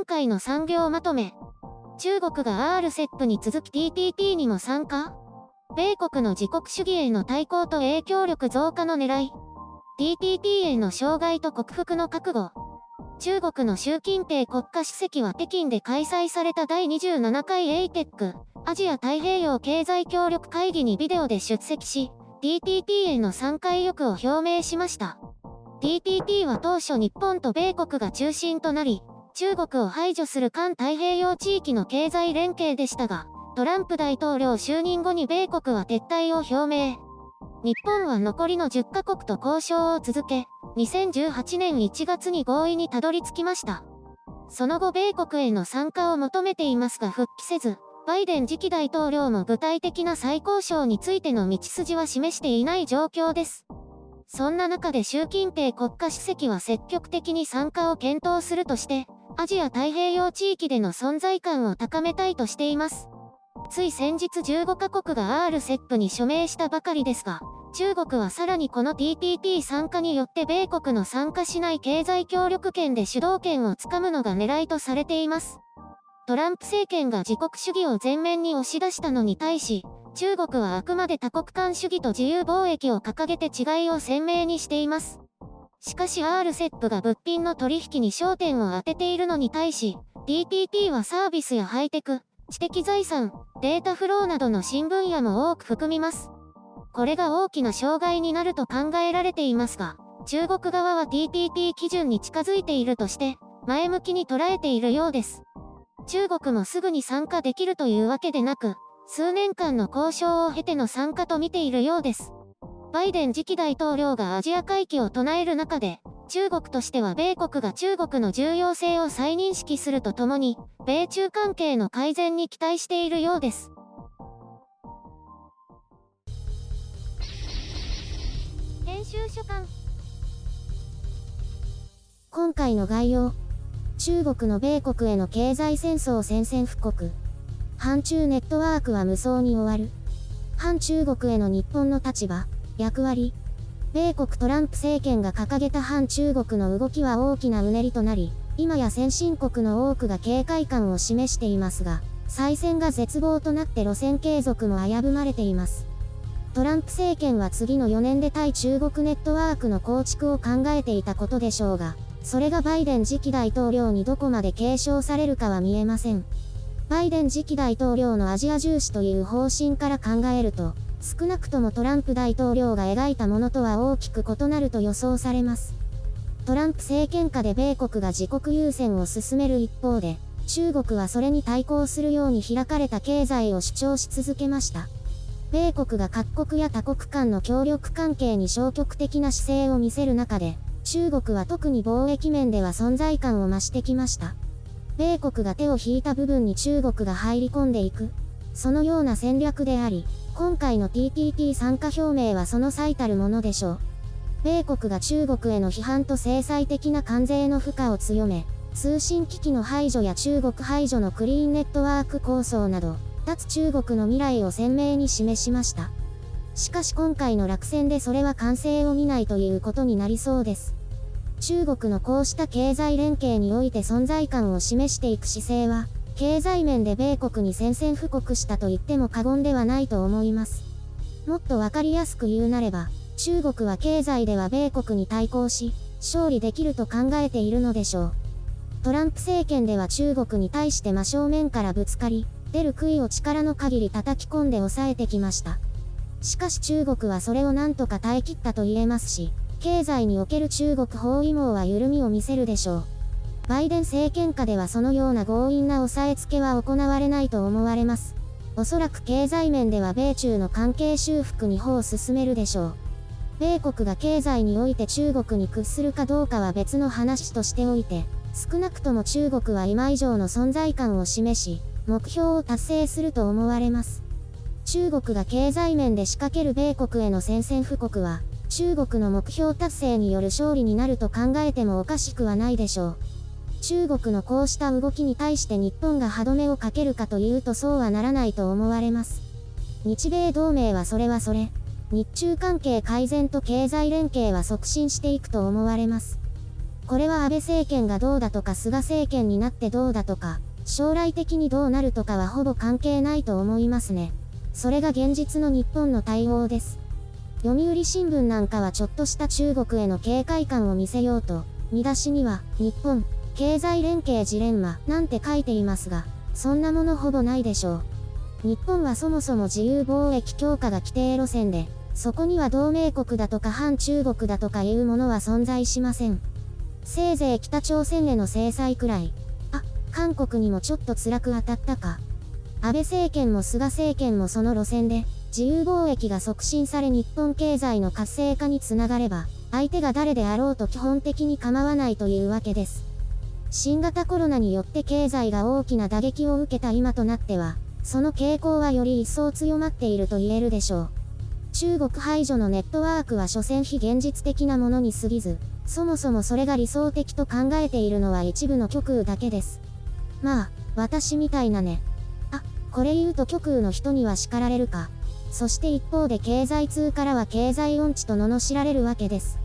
今回の産業まとめ。中国が RCEP に続き TPP にも参加？米国の自国主義への対抗と影響力増加の狙い。TPP への障害と克服の覚悟。中国の習近平国家主席は北京で開催された第27回 APEC、アジア太平洋経済協力会議にビデオで出席し、TPP への参加意欲を表明しました。TPP は当初日本と米国が中心となり、中国を排除する環太平洋地域の経済連携でしたが、トランプ大統領就任後に米国は撤退を表明。日本は残りの10カ国と交渉を続け、2018年1月に合意にたどり着きました。その後米国への参加を求めていますが復帰せず、バイデン次期大統領も具体的な再交渉についての道筋は示していない状況です。そんな中で習近平国家主席は積極的に参加を検討するとして、アジア太平洋地域での存在感を高めたいとしています。つい先日15カ国が RCEP に署名したばかりですが、中国はさらにこの TPP 参加によって米国の参加しない経済協力圏で主導権をつかむのが狙いとされています。トランプ政権が自国主義を前面に押し出したのに対し、中国はあくまで多国間主義と自由貿易を掲げて違いを鮮明にしています。しかし RCEP が物品の取引に焦点を当てているのに対し、TPP はサービスやハイテク、知的財産、データフローなどの新分野も多く含みます。これが大きな障害になると考えられていますが、中国側は TPP 基準に近づいているとして、前向きに捉えているようです。中国もすぐに参加できるというわけでなく、数年間の交渉を経ての参加と見ているようです。バイデン次期大統領がアジア回帰を唱える中で、中国としては米国が中国の重要性を再認識するとともに、米中関係の改善に期待しているようです。編集書簡。今回の概要。中国の米国への経済戦争宣戦布告。反中ネットワークは無双に終わる。反中国への日本の立場、役割。米国トランプ政権が掲げた反中国の動きは大きなうねりとなり、今や先進国の多くが警戒感を示していますが、再選が絶望となって路線継続も危ぶまれています。トランプ政権は次の4年で対中国ネットワークの構築を考えていたことでしょうが、それがバイデン次期大統領にどこまで継承されるかは見えません。バイデン次期大統領のアジア重視という方針から考えると、少なくともトランプ大統領が描いたものとは大きく異なると予想されます。トランプ政権下で米国が自国優先を進める一方で、中国はそれに対抗するように開かれた経済を主張し続けました。米国が各国や多国間の協力関係に消極的な姿勢を見せる中で、中国は特に貿易面では存在感を増してきました。米国が手を引いた部分に中国が入り込んでいく、そのような戦略であり、今回の TPP 参加表明はその最たるものでしょう。米国が中国への批判と制裁的な関税の負荷を強め、通信機器の排除や中国排除のクリーンネットワーク構想など、脱中国の未来を鮮明に示しました。しかし今回の落選でそれは完成を見ないということになりそうです。中国のこうした経済連携において存在感を示していく姿勢は、経済面で米国に宣戦布告したと言っても過言ではないと思います。もっとわかりやすく言うなれば、中国は経済では米国に対抗し、勝利できると考えているのでしょう。トランプ政権では中国に対して真正面からぶつかり、出る杭を力の限り叩き込んで抑えてきました。しかし中国はそれを何とか耐え切ったと言えますし、経済における中国包囲網は緩みを見せるでしょう。バイデン政権下ではそのような強引な押さえつけは行われないと思われます。おそらく経済面では米中の関係修復に歩を進めるでしょう。米国が経済において中国に屈するかどうかは別の話としておいて、少なくとも中国は今以上の存在感を示し、目標を達成すると思われます。中国が経済面で仕掛ける米国への宣戦布告は、中国の目標達成による勝利になると考えてもおかしくはないでしょう。中国のこうした動きに対して日本が歯止めをかけるかというとそうはならないと思われます。日米同盟はそれはそれ、日中関係改善と経済連携は促進していくと思われます。これは安倍政権がどうだとか菅政権になってどうだとか、将来的にどうなるとかはほぼ関係ないと思いますね。それが現実の日本の対応です。読売新聞なんかはちょっとした中国への警戒感を見せようと、見出しには、日本、経済連携ジレンマなんて書いていますが、そんなものほぼないでしょう。日本はそもそも自由貿易強化が規定路線で、そこには同盟国だとか反中国だとかいうものは存在しません。せいぜい北朝鮮への制裁くらい。韓国にもちょっと辛く当たったか。安倍政権も菅政権もその路線で、自由貿易が促進され日本経済の活性化につながれば、相手が誰であろうと基本的に構わないというわけです。新型コロナによって経済が大きな打撃を受けた今となっては、その傾向はより一層強まっていると言えるでしょう。中国排除のネットワークは所詮非現実的なものに過ぎず、そもそもそれが理想的と考えているのは一部の極右だけです。まあ、私みたいなね。これ言うと極右の人には叱られるか。そして一方で経済通からは経済音痴と罵られるわけです。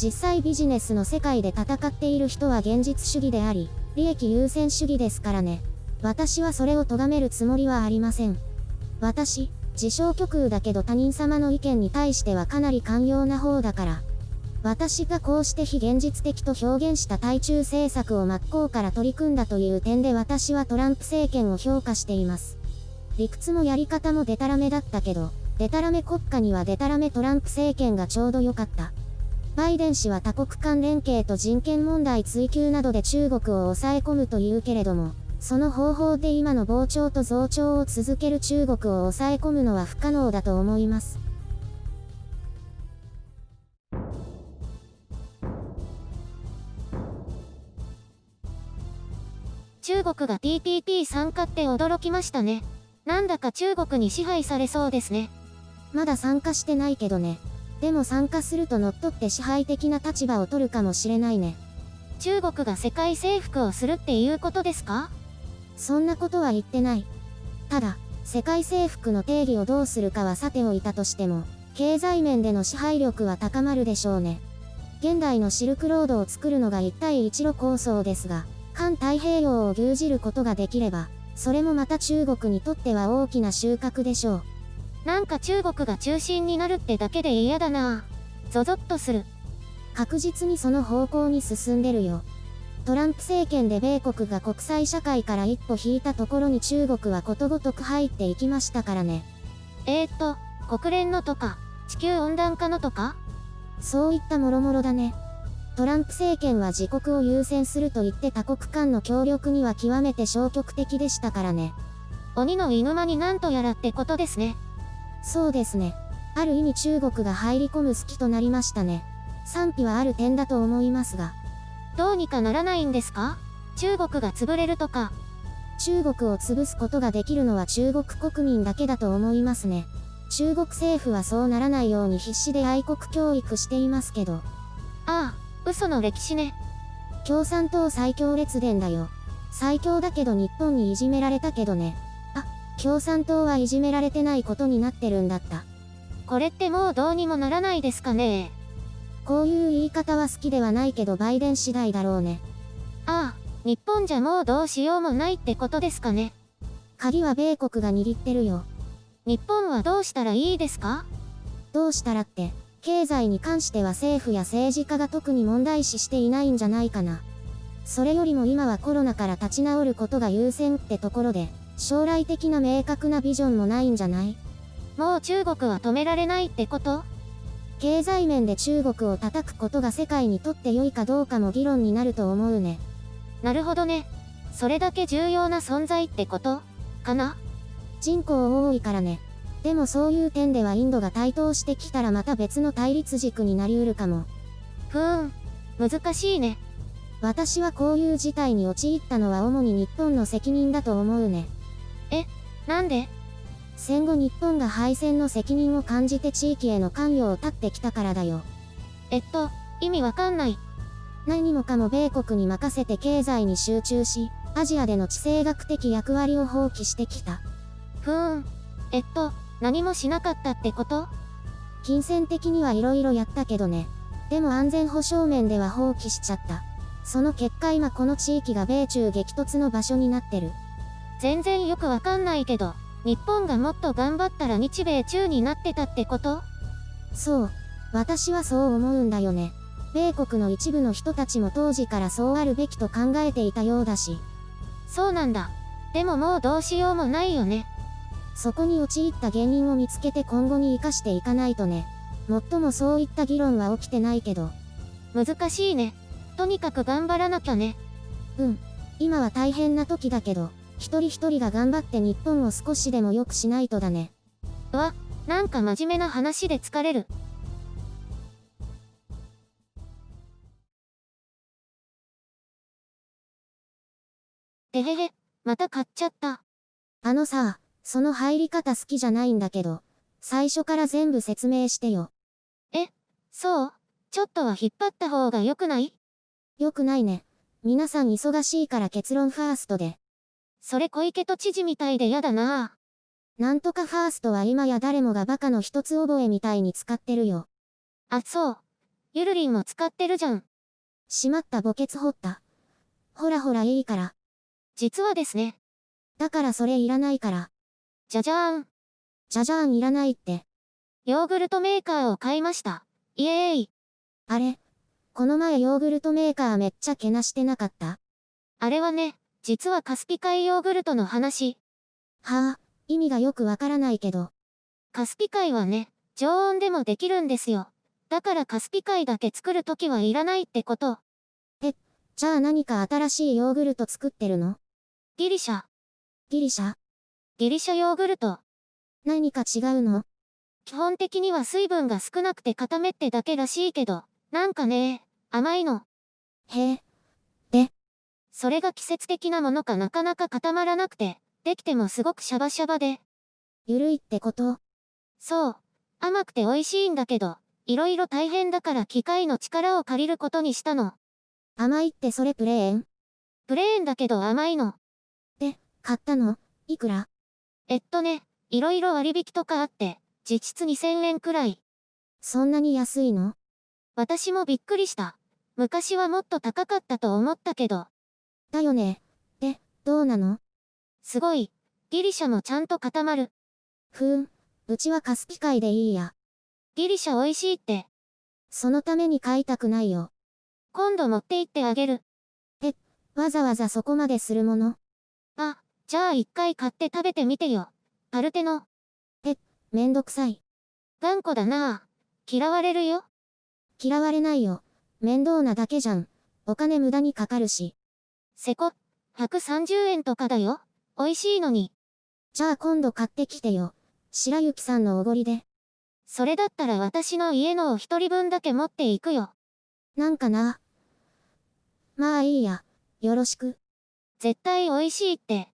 実際ビジネスの世界で戦っている人は現実主義であり、利益優先主義ですからね。私はそれを咎めるつもりはありません。私、自称極右だけど他人様の意見に対してはかなり寛容な方だから。私がこうして非現実的と表現した対中政策を真っ向から取り組んだという点で私はトランプ政権を評価しています。理屈もやり方もデタラメだったけど、デタラメ国家にはデタラメトランプ政権がちょうど良かった。バイデン氏は多国間連携と人権問題追及などで中国を抑え込むというけれども、その方法で今の膨張と増長を続ける中国を抑え込むのは不可能だと思います。中国が TPP 参加って驚きましたね。なんだか中国に支配されそうですね。まだ参加してないけどね。でも参加すると乗っ取って支配的な立場を取るかもしれないね。中国が世界征服をするっていうことですか？そんなことは言ってない。ただ、世界征服の定義をどうするかはさておいたとしても、経済面での支配力は高まるでしょうね。現代のシルクロードを作るのが一帯一路構想ですが、環太平洋を牛耳ることができれば、それもまた中国にとっては大きな収穫でしょう。なんか中国が中心になるってだけで嫌だなぁ。ゾゾッとする。確実にその方向に進んでるよ。トランプ政権で米国が国際社会から一歩引いたところに中国はことごとく入っていきましたからね。国連のとか、地球温暖化のとか？そういったもろもろだね。トランプ政権は自国を優先すると言って他国間の協力には極めて消極的でしたからね。鬼の居ぬ間になんとやらってことですね。そうですね。ある意味中国が入り込む隙となりましたね。賛否はある点だと思いますが。どうにかならないんですか？中国が潰れるとか。中国を潰すことができるのは中国国民だけだと思いますね。中国政府はそうならないように必死で愛国教育していますけど。ああ、嘘の歴史ね。共産党最強列伝だよ。最強だけど日本にいじめられたけどね。共産党はいじめられてないことになってるんだった。これってもうどうにもならないですかね。こういう言い方は好きではないけどバイデン次第だろうね。日本じゃもうどうしようもないってことですかね。鍵は米国が握ってるよ。日本はどうしたらいいですか？どうしたらって、経済に関しては政府や政治家が特に問題視していないんじゃないかな。それよりも今はコロナから立ち直ることが優先ってところで、将来的な明確なビジョンもないんじゃない？もう中国は止められないってこと？経済面で中国を叩くことが世界にとって良いかどうかも議論になると思うね。なるほどね。それだけ重要な存在ってことかな？人口多いからね。でもそういう点ではインドが台頭してきたらまた別の対立軸になりうるかも。難しいね。私はこういう事態に陥ったのは主に日本の責任だと思うね。なんで？戦後日本が敗戦の責任を感じて地域への関与を断ってきたからだよ。意味わかんない。何もかも米国に任せて経済に集中し、アジアでの地政学的役割を放棄してきた。何もしなかったってこと？金銭的にはいろいろやったけどね。でも安全保障面では放棄しちゃった。その結果今この地域が米中激突の場所になってる。全然よくわかんないけど、日本がもっと頑張ったら日米中になってたってこと？そう。私はそう思うんだよね。米国の一部の人たちも当時からそうあるべきと考えていたようだし。そうなんだ。でももうどうしようもないよね。そこに陥った原因を見つけて今後に生かしていかないとね。もっともそういった議論は起きてないけど。難しいね。とにかく頑張らなきゃね。うん。今は大変な時だけど、一人一人が頑張って日本を少しでも良くしないとだね。うわ、なんか真面目な話で疲れる。てへへ、また買っちゃった。あのさ、その入り方好きじゃないんだけど、最初から全部説明してよ。そう？ちょっとは引っ張った方が良くない？よくないね。皆さん忙しいから結論ファーストで。それ小池都知事みたいでやだなぁ。なんとかファーストは今や誰もがバカの一つ覚えみたいに使ってるよ。あ、そう。ゆるりんも使ってるじゃん。しまった墓穴掘った。ほらほらいいから。実はですね。だからそれいらないから。じゃじゃーん。じゃじゃーんいらないって。ヨーグルトメーカーを買いました。イエーイ。あれ？この前ヨーグルトメーカーめっちゃけなしてなかった？あれはね、実はカスピ海ヨーグルトの話。はあ、意味がよくわからないけど。カスピ海はね、常温でもできるんですよ。だからカスピ海だけ作るときはいらないってこと。じゃあ何か新しいヨーグルト作ってるの？ギリシャ。ギリシャ？ギリシャヨーグルト。何か違うの？基本的には水分が少なくて固めってだけらしいけど、なんかね、甘いの。へえ。それが季節的なものかなかなか固まらなくて、できてもすごくシャバシャバで。ゆるいってこと？そう。甘くて美味しいんだけど、いろいろ大変だから機械の力を借りることにしたの。甘いってそれプレーン？プレーンだけど甘いの。買ったの？いくら？いろいろ割引とかあって、実質2000円くらい。そんなに安いの？私もびっくりした。昔はもっと高かったと思ったけど。だよね。どうなの？すごい。ギリシャもちゃんと固まる。うちはカスピ海でいいや。ギリシャ美味しいって。そのために買いたくないよ。今度持って行ってあげる。わざわざそこまでするもの？あ、じゃあ一回買って食べてみてよ。パルテノ。めんどくさい。頑固だなぁ。嫌われるよ。嫌われないよ。面倒なだけじゃん。お金無駄にかかるし。せこ。130円とかだよ。美味しいのに。じゃあ今度買ってきてよ。白雪さんのおごりで。それだったら私の家のを一人分だけ持っていくよ。なんかな。まあいいや。よろしく。絶対美味しいって。